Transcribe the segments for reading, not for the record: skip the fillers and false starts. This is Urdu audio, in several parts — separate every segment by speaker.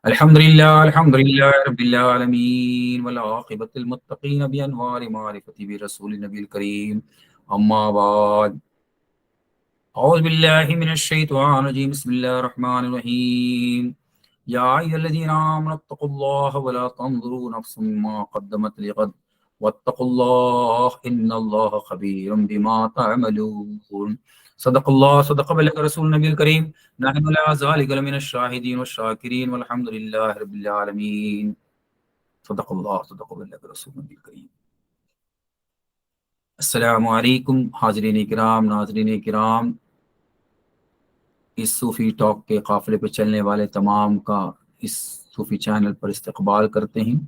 Speaker 1: الحمد للہ رب العالمین والعاقبۃ المتقین بانوار معرفتی برسول نبی الکریم اما بعد اعوذ باللہ من الشیطان الرجیم بسم اللہ الرحمن الرحیم یا ایھا الذین آمنوا اتقوا اللہ ولا تنظروا نفس ما قدمت لغد واتقوا اللہ ان اللہ خبیر بما تعملون صدق اللہ صدق بلغ رسول نبی الکریم نحن لا ذلك لمن الشاهدين والشاكرين والحمد لله رب العالمين صدق اللہ صدق بلغ رسول نبی الکریم۔ السلام علیکم حاضرین کرام، ناظرین کرام، اس صوفی ٹاک کے قافلے پہ چلنے والے تمام کا اس صوفی چینل پر استقبال کرتے ہیں۔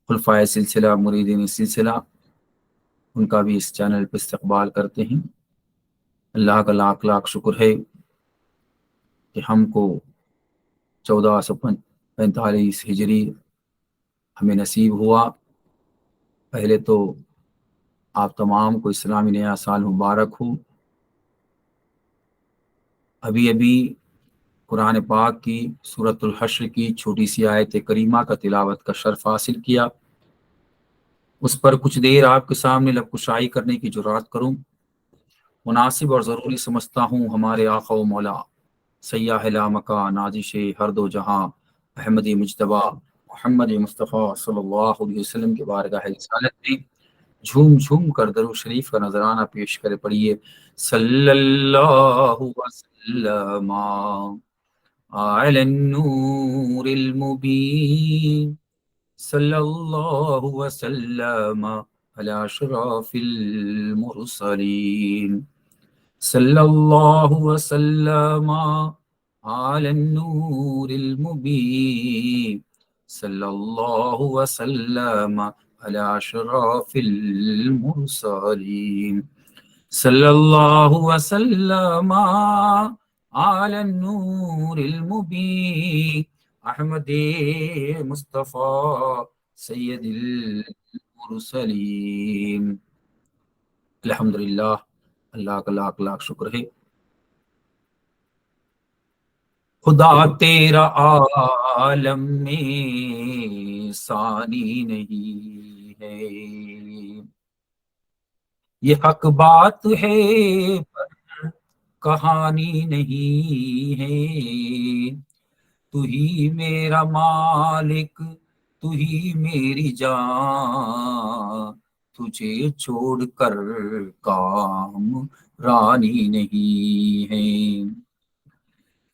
Speaker 1: خلفائے سلسلہ، مریدین سلسلہ، ان کا بھی اس چینل پہ استقبال کرتے ہیں۔ اللہ کا لاکھ لاکھ شکر ہے کہ ہم کو 1445 ہجری ہمیں نصیب ہوا۔ پہلے تو آپ تمام کو اسلامی نیا سال مبارک ہو۔ ابھی قرآن پاک کی سورۃ الحشر کی چھوٹی سی آیت کریمہ کا تلاوت کا شرف حاصل کیا۔ اس پر کچھ دیر آپ کے سامنے لب کشائی کرنے کی جرات کروں، مناسب اور ضروری سمجھتا ہوں۔ ہمارے آقا و مولا سیاح لامکہ نازش ہر دو جہاں احمدی مجتبیٰ محمد مصطفیٰ صلی اللہ علیہ وسلم کے بارگاہ رسالت میں جھوم جھوم کر درود شریف کا نذرانہ پیش کرے۔ پڑھیے صلی اللہ وسلم علی النور المبین، صلی اللہ وسلم علی اشرف المرسلین، صلی اللہ وسلم علی النور المبین، صلی اللہ وسلم علی اشرف المرسلین، صلی اللہ وسلم علی النور المبین، احمد مصطفیٰ سید المرسلین۔ الحمدللہ، اللہ کا لاکھ لاکھ شکر ہے۔ خدا تیرا عالم میں ثانی نہیں ہے، یہ حق بات ہے پر کہانی نہیں ہے۔ تو ہی میرا مالک، تو ہی میری جان، تجھے چھوڑ کر کام رانی نہیں ہے۔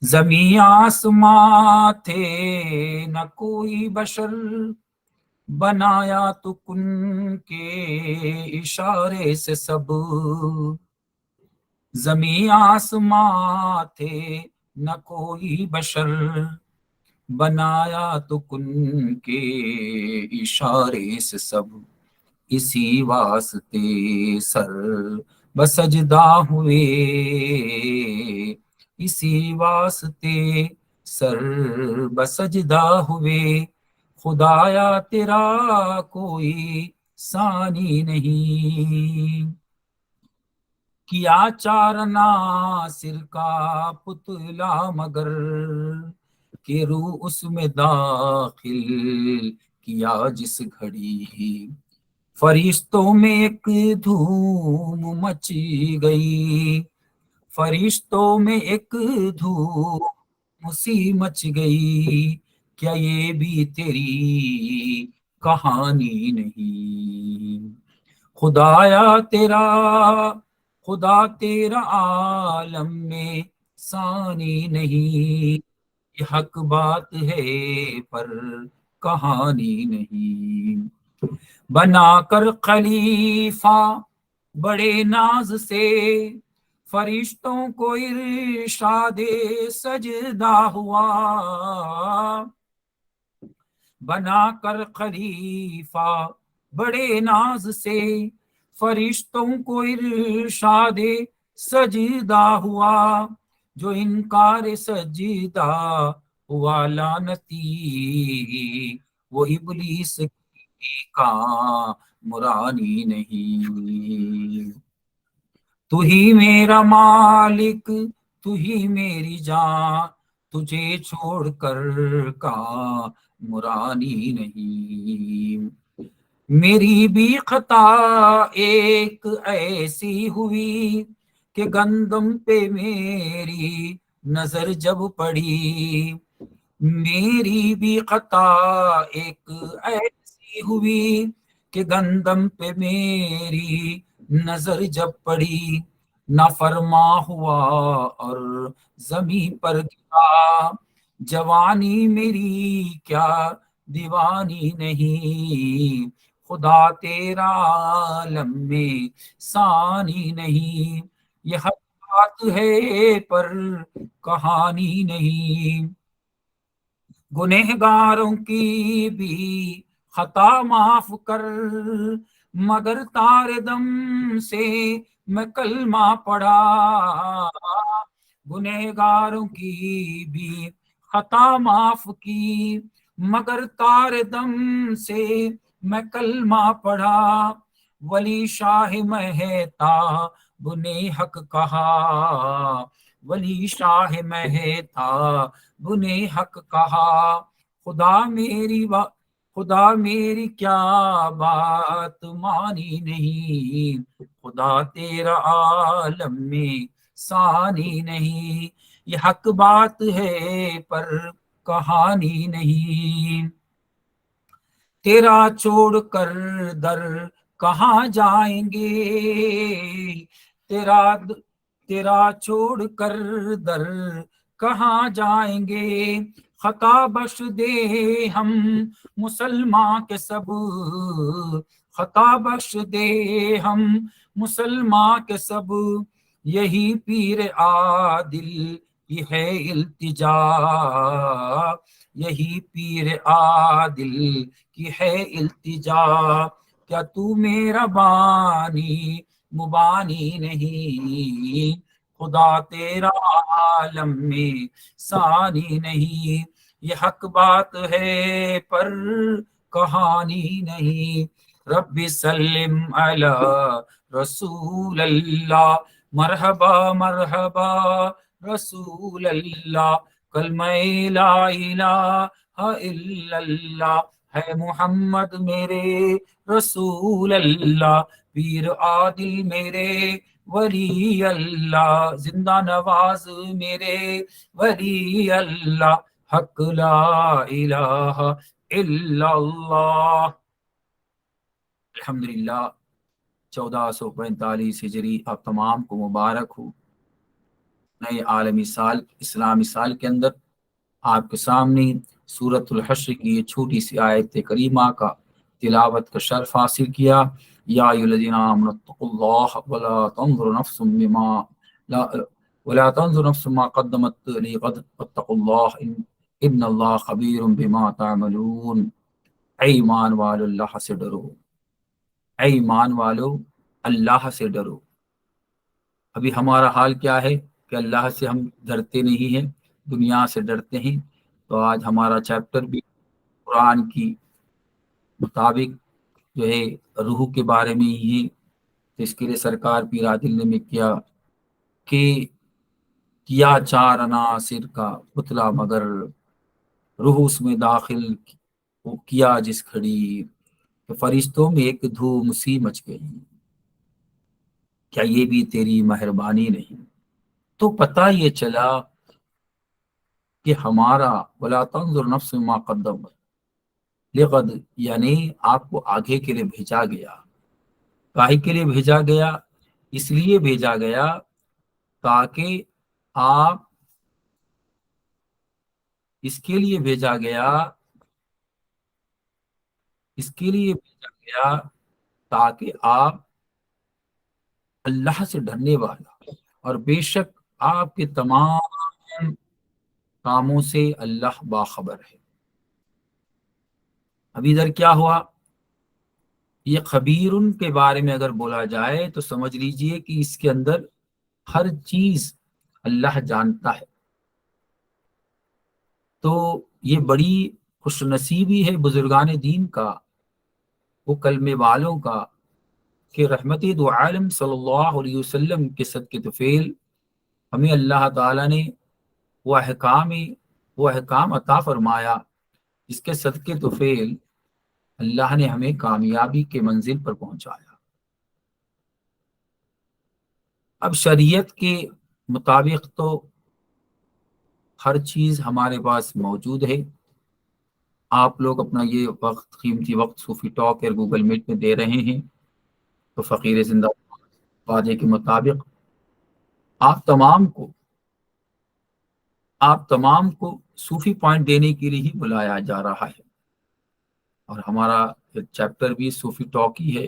Speaker 1: زمین آسماں تھے نہ کوئی بشر، بنایا تو کن کے اشارے سے سب۔ زمین آسماں تھے نہ کوئی بشر، بنایا تو کن کے اشارے سے سب۔ اسی واسطے سر بسجدہ ہوئے، اسی واسطے سر بسجدہ ہوئے۔ خدایا تیرا کوئی ثانی نہیں، کیا چار ناصر کا پتلا مگر، کہ روح اس میں داخل کیا جس گھڑی۔ فرشتوں میں ایک دھوم مچ گئی، فرشتوں میں ایک دھوم سی مچ گئی۔ کیا یہ بھی تیری کہانی نہیں؟ خدایا تیرا، خدا تیرا عالم میں ثانی نہیں، یہ حق بات ہے پر کہانی نہیں۔ بنا کر خلیفہ بڑے ناز سے، فرشتوں کو ارشاد سجدہ ہوا۔ بنا کر خلیفہ بڑے ناز سے، فرشتوں کو ارشاد سجدہ ہوا۔ جو انکار سجدہ ہوا لعنتی، وہ ابلیس کی کامرانی نہیں۔ تو ہی میرا مالک، تو ہی میری جان، تجھے چھوڑ کر کہاں مرانی نہیں۔ میری بھی خطا ایک ایسی ہوئی کہ گندم پہ میری نظر جب پڑی، میری بھی خطا ایک ایسی ہوئی کہ گندم پہ میری نظر جب پڑی، نافرما ہوا اور زمین پر گرا، جوانی میری کیا دیوانی نہیں، خدا تیرا عالم میں ثانی نہیں، یہ حق بات ہے پر کہانی نہیں۔ گنہگاروں کی بھی خطا معاف کر، مگر تارے دم سے میں کلمہ پڑھا، گنہگاروں کی بھی خطا معاف کی، مگر تارے دم سے میں کلمہ پڑھا، ولی شاہ مہتا بنے حق کہا، ولی شاہ مہتا بنے حق کہا، خدا میری کیا بات مانی نہیں، خدا تیرا عالم میں ثانی نہیں، یہ حق بات ہے پر کہانی نہیں۔ تیرا چھوڑ کر در کہاں جائیں گے، تیرا چھوڑ کر در کہاں جائیں گے، خطا بخش دے ہم مسلمان کے سب، خطا بخش دے ہم مسلمان کے سب، یہی پیر عادل کی ہے التجا، یہی پیر عادل کی ہے التجا، کیا تو میرا بانی مبانی نہیں، خدا تیرا عالم میں ثانی نہیں، یہ حق بات ہے پر کہانی نہیں۔ رب سلم علی رسول اللہ، مرحبا مرحبا رسول اللہ، کلمہ لا الہ الا اللہ ہے محمد میرے رسول اللہ، پیر عادل میرے ولی اللہ، زندہ نواز میرے ولی اللہ، حق لا الہ الا اللہ۔ الحمدللہ 1445 ہجری آپ تمام کو مبارک ہو۔ نئے عالمی سال اسلامی سال کے اندر آپ کے سامنے سورۃ الحشر کی یہ چھوٹی سی آیت کریمہ کا تلاوت کا شرف حاصل کیا۔ یا ایھا الذین آمنوا اتقوا اللہ ولا تنظر نفس ما قدمت لغد واتقوا اللہ ان اللہ خبیر بما تعملون۔ اے ایمان والو اللہ سے ڈرو، اے ایمان والو اللہ سے ڈرو۔ ابھی ہمارا حال کیا ہے کہ اللہ سے ہم ڈرتے نہیں ہیں، دنیا سے ڈرتے ہیں۔ تو آج ہمارا چیپٹر بھی قرآن کی مطابق جو ہے روح کے بارے میں ہی ہے۔ تو اس کے لیے سرکار پیر عادل نے کیا کہ کیا چار عناصر کا پتلا مگر روح اس میں داخل کیا جس کھڑی، کہ فرشتوں میں ایک دھوم سی مچ گئی، کیا یہ بھی تیری مہربانی نہیں؟ تو پتہ یہ چلا کہ ہمارا ولا تنظر نفس ما قدمت لغد، یعنی آپ کو آگے کے لیے بھیجا گیا۔ کاہے کے لیے بھیجا گیا؟ اس لیے بھیجا گیا تاکہ آپ، اس کے لیے بھیجا گیا تاکہ آپ اللہ سے ڈرنے والا، اور بے شک آپ کے تمام کاموں سے اللہ باخبر ہے۔ ابھی ادھر کیا ہوا؟ یہ خبیرن کے بارے میں اگر بولا جائے تو سمجھ لیجئے کہ اس کے اندر ہر چیز اللہ جانتا ہے۔ تو یہ بڑی خوش نصیبی ہے بزرگان دین کا، وہ کلمے والوں کا، کہ رحمت دو عالم صلی اللہ علیہ وسلم کے صدقے طفیل ہمیں اللہ تعالیٰ نے وہ احکام وہ احکام عطا فرمایا جس کے صدقے تو فعل اللہ نے ہمیں کامیابی کے منزل پر پہنچایا۔ اب شریعت کے مطابق تو ہر چیز ہمارے پاس موجود ہے۔ آپ لوگ اپنا یہ وقت، قیمتی وقت صوفی ٹاک اور گوگل میٹ میں دے رہے ہیں، تو فقیر زندہ وعدے کے مطابق آپ تمام کو صوفی پوائنٹ دینے کے لیے ہی بلایا جا رہا ہے، اور ہمارا چیپٹر بھی صوفی ٹاک ہی ہے۔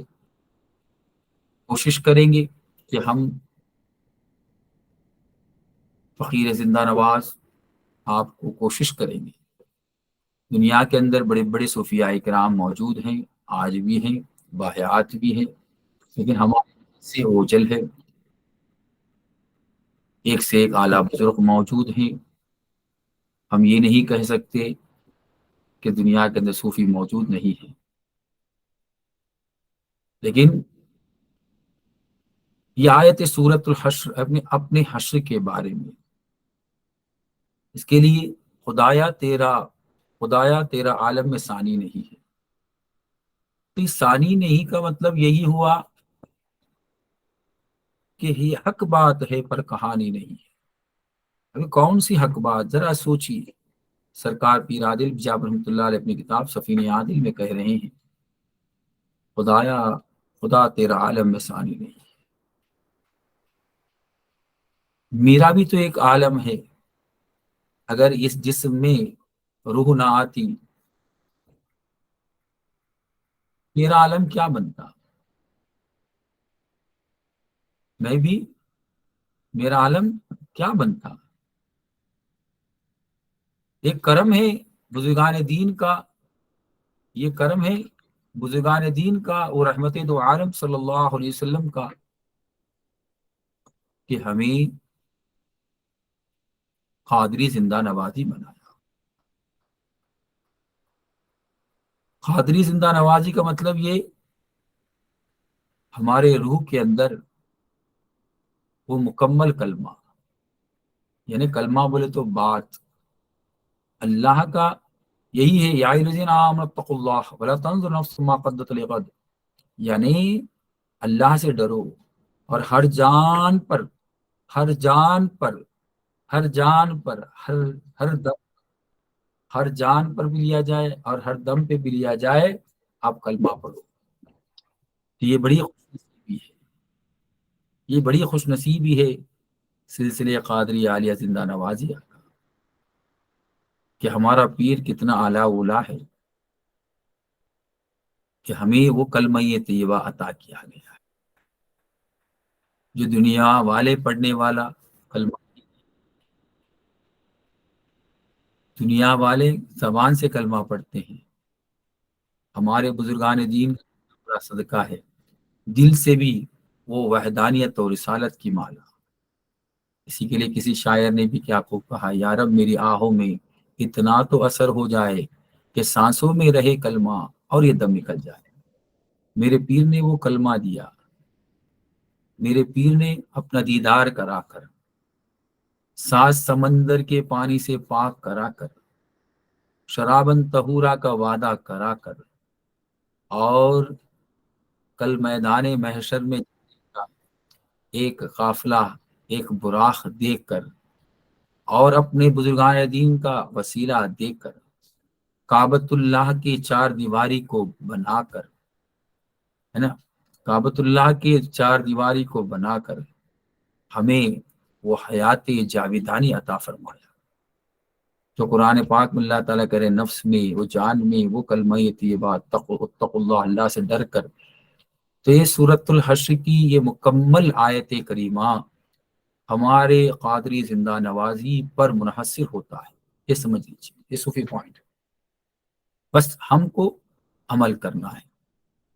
Speaker 1: کوشش کریں گے کہ ہم فقیر زندہ نواز آپ کو کوشش کریں گے۔ دنیا کے اندر بڑے بڑے صوفیاء کرام موجود ہیں، آج بھی ہیں، باحیات بھی ہیں، لیکن ہمارے سے اوجل ہے، ایک سے ایک اعلیٰ بزرگ موجود ہیں۔ ہم یہ نہیں کہہ سکتے کہ دنیا کے اندر صوفی موجود نہیں ہے، لیکن یہ آیت سورۃ الحشر اپنے حشر کے بارے میں، اس کے لیے خدایا تیرا عالم میں ثانی نہیں ہے۔ تو ثانی نہیں کا مطلب یہی ہوا کہ یہ حق بات ہے پر کہانی نہیں ہے۔ ابھی کون سی حق بات، ذرا سوچیے۔ سرکار پیر عادل جاب رحمۃ اللہ علیہ اپنی کتاب سفینہ عادل میں کہہ رہے ہیں، خدا تیرا عالم میں ثانی نہیں ہے۔ میرا بھی تو ایک عالم ہے، اگر اس جسم میں روح نہ آتی میرا عالم کیا بنتا؟ میرا عالم کیا بنتا؟ ایک کرم ہے بزرگان دین کا، یہ کرم ہے بزرگان دین کا اور رحمت دو عالم صلی اللہ علیہ وسلم کا کہ ہمیں قادری زندہ نوازی بنایا۔ قادری زندہ نوازی کا مطلب یہ ہمارے روح کے اندر وہ مکمل کلمہ، یعنی کلمہ بولے تو بات اللہ کا یہی ہے، یا الذین آمنوا اتقوا اللہ ولا تنظر نفس ما قدمت لغد، یعنی اللہ سے ڈرو اور ہر جان پر ہر جان پر ہر جان پر ہر دم، ہر جان پر بھی لیا جائے اور ہر دم پہ بھی لیا جائے، آپ کلمہ پڑھو۔ تو یہ بڑی خوش نصیبی ہے، یہ بڑی خوش نصیبی ہے سلسلے قادری عالیہ زندہ نوازی کہ ہمارا پیر کتنا اعلیٰ اولا ہے کہ ہمیں وہ کلمہ طیبہ عطا کیا گیا ہے، جو دنیا والے پڑھنے والا کلمہ، دنیا والے زبان سے کلمہ پڑھتے ہیں، ہمارے بزرگان دین کا بڑا صدقہ ہے، دل سے بھی وہ وحدانیت اور رسالت کی مالا۔ اسی کے لیے کسی شاعر نے بھی کیا خوب کہا، یا رب میری آہوں میں اتنا تو اثر ہو جائے کہ سانسوں میں رہے کلمہ اور یہ دم نکل جائے۔ میرے پیر نے وہ کلمہ دیا، میرے پیر نے اپنا دیدار کرا کر، سات سمندر کے پانی سے پاک کرا کر، شرابن طہورا کا وعدہ کرا کر، اور کل میدان محشر میں ایک قافلہ، ایک براق دیکھ کر، اور اپنے بزرگان دین کا وسیلہ دیکھ کر، کعبۃ اللہ کی چار دیواری کو بنا کر، ہے نا، کعبۃ اللہ کی چار دیواری کو بنا کر ہمیں وہ حیات جاویدانی عطا فرمایا، جو قرآن پاک میں اللہ تعالیٰ کرے نفس میں، وہ جان میں وہ کلمہ طیبہ اتقوا اللہ، اللہ سے ڈر کر۔ تو یہ سورۃ الحشر کی یہ مکمل آیت کریمہ ہمارے قادری زندہ نوازی پر منحصر ہوتا ہے، یہ سمجھ لیجیے، یہ صوفی پوائنٹ، بس ہم کو عمل کرنا ہے۔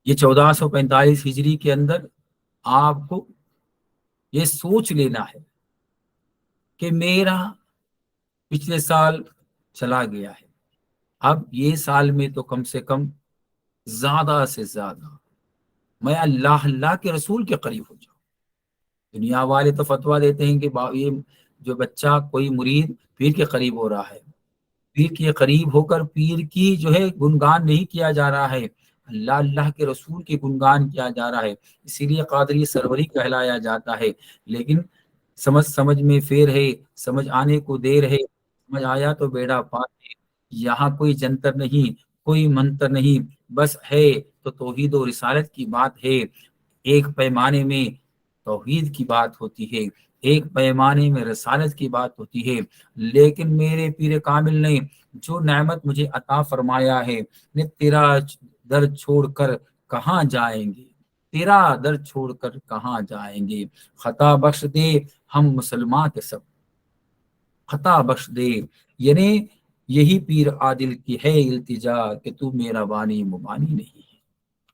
Speaker 1: یہ 1445 ہجری کے اندر آپ کو یہ سوچ لینا ہے کہ میرا پچھلے سال چلا گیا ہے، اب یہ سال میں تو کم سے کم زیادہ سے زیادہ میں اللہ کے رسول کے قریب ہو جاؤں۔ دنیا والے تو فتویٰ دیتے ہیں کہ یہ جو بچہ کوئی مرید پیر کے قریب ہو رہا ہے، پیر کے قریب ہو کر پیر کی جو ہے گنگان نہیں کیا جا رہا ہے، اللہ اللہ کے رسول کے گنگان کیا جا رہا ہے، اسی لیے قادری سروری کہلایا جاتا ہے۔ لیکن سمجھ میں فیر ہے، سمجھ آنے کو دیر ہے، سمجھ آیا تو بیڑا پار ہے۔ یہاں کوئی جنتر نہیں، کوئی منتر نہیں، بس ہے تو توحید و رسالت کی بات ہے۔ ایک پیمانے میں توحید کی بات ہوتی ہے، ایک پیمانے میں رسالت کی بات ہوتی ہے۔ لیکن میرے پیر کامل نے جو نعمت مجھے عطا فرمایا ہے، نے تیرا در چھوڑ کر کہاں جائیں گے، تیرا در چھوڑ کر کہاں جائیں گے، خطا بخش دے ہم مسلمان کے سب، خطا بخش دے، یعنی یہی پیر عادل کی ہے التجا کہ تو میرا بانی مبانی نہیں ہے،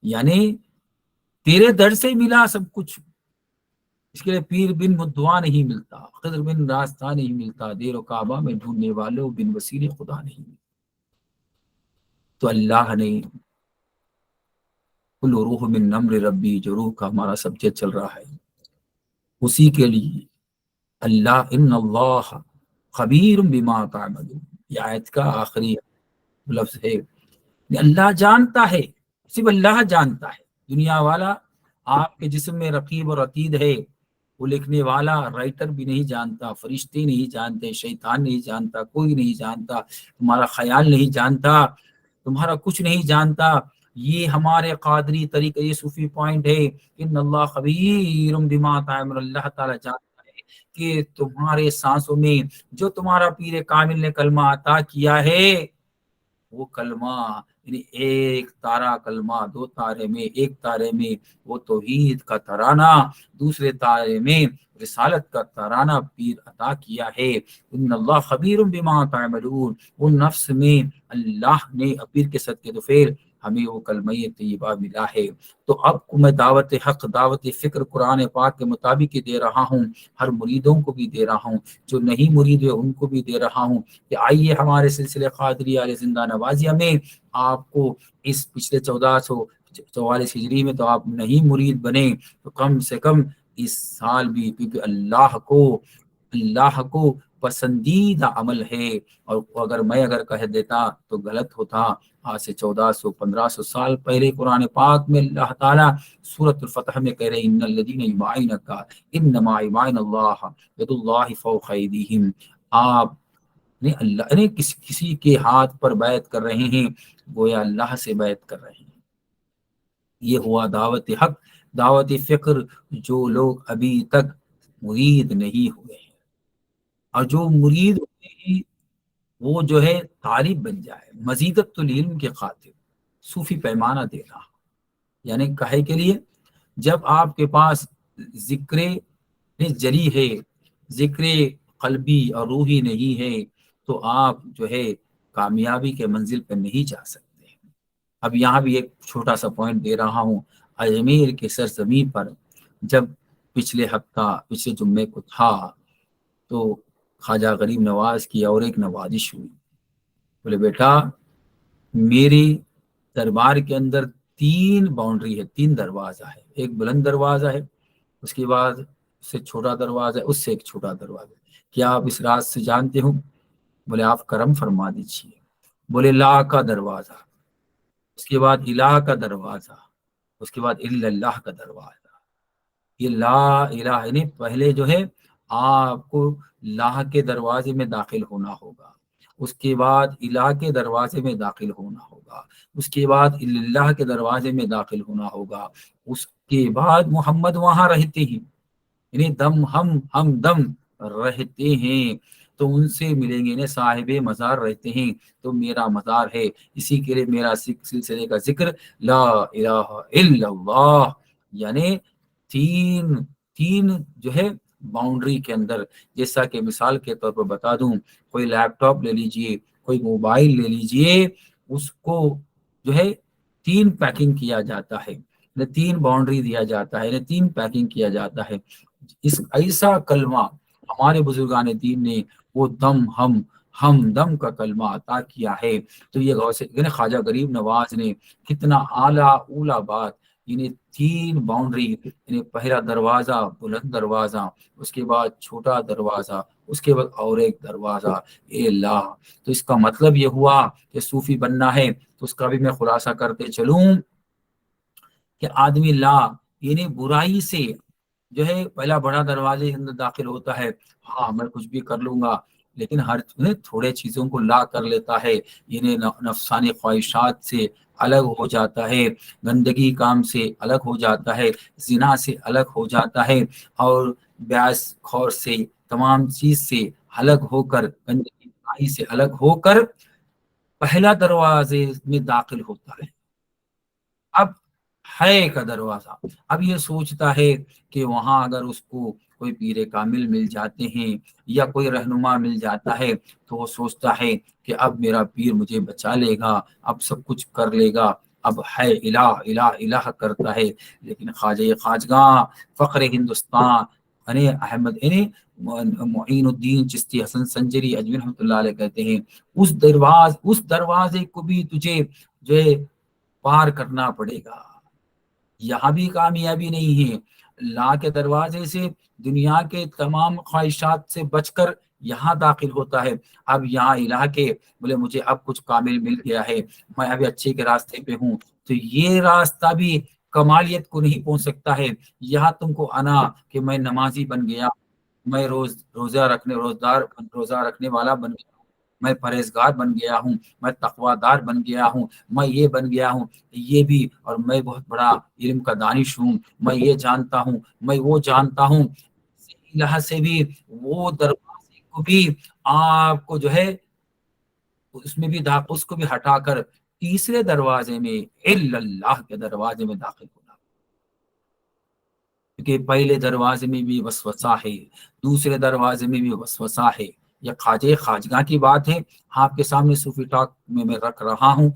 Speaker 1: یعنی تیرے در سے ملا سب کچھ، اس کے لیے پیر بن مدعا نہیں ملتا، خضر بن راستہ نہیں ملتا، دیر و کعبہ میں ڈھونڈنے والوں بن وسیل خدا نہیں ملتا۔ تو اللہ نے کل روح من نمر ربی، جو روح کا ہمارا سبجیکٹ چل رہا ہے، اسی کے لیے اللہ ان اللہ خبیر بما تعملون، یہ آیت کا آخری لفظ ہے، اللہ جانتا ہے، صرف اللہ جانتا ہے۔ دنیا والا آپ کے جسم میں رقیب اور عتید ہے، وہ لکھنے والا رائٹر بھی نہیں جانتا، فرشتے نہیں جانتے، شیطان نہیں جانتا، کوئی نہیں جانتا، تمہارا خیال نہیں جانتا، تمہارا کچھ نہیں جانتا۔ یہ ہمارے قادری طریقہ، یہ صوفی پوائنٹ ہے، ان اللہ خبیر بما تعملون، اللہ تعالیٰ جانتا ہے کہ تمہارے سانسوں میں جو تمہارا پیر کامل نے کلمہ عطا کیا ہے، وہ کلمہ یعنی ایک تارا کلمہ، دو تارے میں، ایک تارے میں وہ توحید کا ترانہ، دوسرے تارے میں رسالت کا ترانہ پیر عطا کیا ہے۔ ان اللہ خبیر بما تعملون، وہ نفس میں اللہ نے پیر کے صدقے تو پھر ہمیں وہ کلمہ طیبہ ملا ہے۔ تو اب کو میں دعوت حق، دعوت فکر قرآن پاک کے مطابق ہی دے رہا ہوں، ہر مریدوں کو بھی دے رہا ہوں، جو نہیں مرید ہے ان کو بھی دے رہا ہوں کہ آئیے ہمارے سلسلے قادری علیہ زندہ نوازیہ میں، آپ کو اس پچھلے 1444 ہجری میں تو آپ نہیں مرید بنے، تو کم سے کم اس سال بھی، کیونکہ اللہ کو پسندیدہ عمل ہے، اور اگر کہہ دیتا تو غلط ہوتا۔ آج سے 1400-1500 سال پہلے قرآن پاک میں اللہ تعالیٰ سورۃ الفتح میں کہہ رہے ہیں ان الذین یبایعونک انما یبایعون اللہ ید اللہ فوق ایدیہم، آپ نے اللہ نے کسی کے ہاتھ پر بیعت کر رہے ہیں، گویا اللہ سے بیعت کر رہے ہیں۔ یہ ہوا دعوت حق، دعوت فکر، جو لوگ ابھی تک مرید نہیں ہوئے ہیں، اور جو مرید ہوئے ہیں وہ جو ہے طالب بن جائے، مزیدت العلم کے خاطر صوفی پیمانہ دینا، یعنی کہے کے لیے جب آپ کے پاس ذکر جلی ہے، ذکر قلبی اور روحی نہیں ہے، تو آپ جو ہے کامیابی کے منزل پہ نہیں جا سکتے۔ اب یہاں بھی ایک چھوٹا سا پوائنٹ دے رہا ہوں، اجمیر کے سرزمین پر جب پچھلے جمعے کو تھا، تو خواجہ غریب نواز کی اور ایک نوازش ہوئی، بولے بیٹا میری دربار کے اندر 3 باؤنڈری ہے، 3 دروازہ ہے، ایک بلند دروازہ ہے، اس کے بعد اس سے چھوٹا دروازہ ہے، اس سے ایک چھوٹا دروازہ ہے، کیا آپ اس راز سے جانتے ہو؟ بولے آپ کرم فرما دیجیے۔ بولے لا کا دروازہ، اس کے بعد الہ کا دروازہ، اس کے بعد اللہ کا دروازہ۔ یہ لا الہ یعنی پہلے جو ہے آپ کو لا کے دروازے میں داخل ہونا ہوگا، اس کے بعد الہ کے دروازے میں داخل ہونا ہوگا، اس کے بعد اللہ کے دروازے میں داخل ہونا ہوگا، اس کے بعد محمد وہاں رہتے ہیں، یعنی ہم دم رہتے ہیں، تو ان سے ملیں گے، انہیں صاحب مزار رہتے ہیں تو میرا مزار ہے، اسی کے لیے میرا سلسلے کا ذکر لا الہ الا اللہ، یعنی تین جو ہے باؤنڈری کے اندر، جیسا کہ مثال کے طور پر بتا دوں، کوئی لیپ ٹاپ لے لیجئے، کوئی موبائل لے لیجئے، اس کو جو ہے 3 پیکنگ کیا جاتا ہے، 3 باؤنڈری دیا جاتا ہے، 3 پیکنگ کیا جاتا ہے۔ اس ایسا کلمہ ہمارے بزرگان دین نے وہ ہم دم کا کلمہ عطا کیا ہے۔ تو یہ غوث خواجہ غریب نواز نے کتنا اعلیٰ اولا بات یعنی 3 باؤنڈری، یعنی پہلا دروازہ بلند دروازہ، اس کے بعد چھوٹا دروازہ، اس کے بعد اور ایک دروازہ، اے اللہ۔ تو اس کا مطلب یہ ہوا کہ صوفی بننا ہے تو اس کا بھی میں خلاصہ کرتے چلوں کہ آدمی لا یعنی برائی سے جو ہے پہلا بڑا دروازے کے اندر داخل ہوتا ہے، ہاں میں کچھ بھی کر لوں گا، لیکن ہر تھوڑے چیزوں کو لا کر لیتا ہے، یعنی نفسانی خواہشات سے الگ ہو جاتا ہے، گندگی کام سے الگ ہو جاتا ہے، زنا سے الگ ہو جاتا ہے، اور بیاس خور سے تمام چیز سے الگ ہو کر، گندگی برائی سے الگ ہو کر پہلا دروازے میں داخل ہوتا ہے۔ اب ہے کا دروازہ، اب یہ سوچتا ہے کہ وہاں اگر اس کو کوئی پیر کامل مل جاتے ہیں یا کوئی رہنما مل جاتا ہے تو وہ سوچتا ہے کہ اب میرا پیر مجھے بچا لے گا، اب سب کچھ کر لے گا، اب ہے الہ الہ الہ کرتا ہے۔ لیکن خواجہ خواجگاں فخر ہندوستان یعنی احمد یعنی معین الدین چشتی حسن سنجری اجمیر رحمۃ اللہ علیہ کہتے ہیں اس دروازے کو بھی تجھے جو ہے پار کرنا پڑے گا، یہاں بھی کامیابی نہیں ہے۔ لا کے دروازے سے دنیا کے تمام خواہشات سے بچ کر یہاں داخل ہوتا ہے، اب یہاں الہ کے بولے مجھے اب کچھ کامل مل گیا ہے، میں ابھی اچھے کے راستے پہ ہوں، تو یہ راستہ بھی کمالیت کو نہیں پہنچ سکتا ہے۔ یہاں تم کو انا کہ میں نمازی بن گیا، میں روزہ رکھنے والا بن گیا، میں پرہیزگار بن گیا ہوں، میں تقوی دار بن گیا ہوں، میں یہ بن گیا ہوں، یہ بھی، اور میں بہت بڑا علم کا دانش ہوں، میں یہ جانتا ہوں، میں وہ جانتا ہوں، اسی لحاظ سے بھی وہ دروازے کو بھی آپ کو جو ہے اس میں بھی اس کو بھی ہٹا کر تیسرے دروازے میں اللہ کے دروازے میں داخل ہونا، کیونکہ پہلے دروازے میں بھی وسوسہ ہے، دوسرے دروازے میں بھی وسوسہ ہے۔ یہ خواجہ خواجگاں کی بات ہے، آپ کے سامنے صوفی ٹاک میں رکھ رہا ہوں۔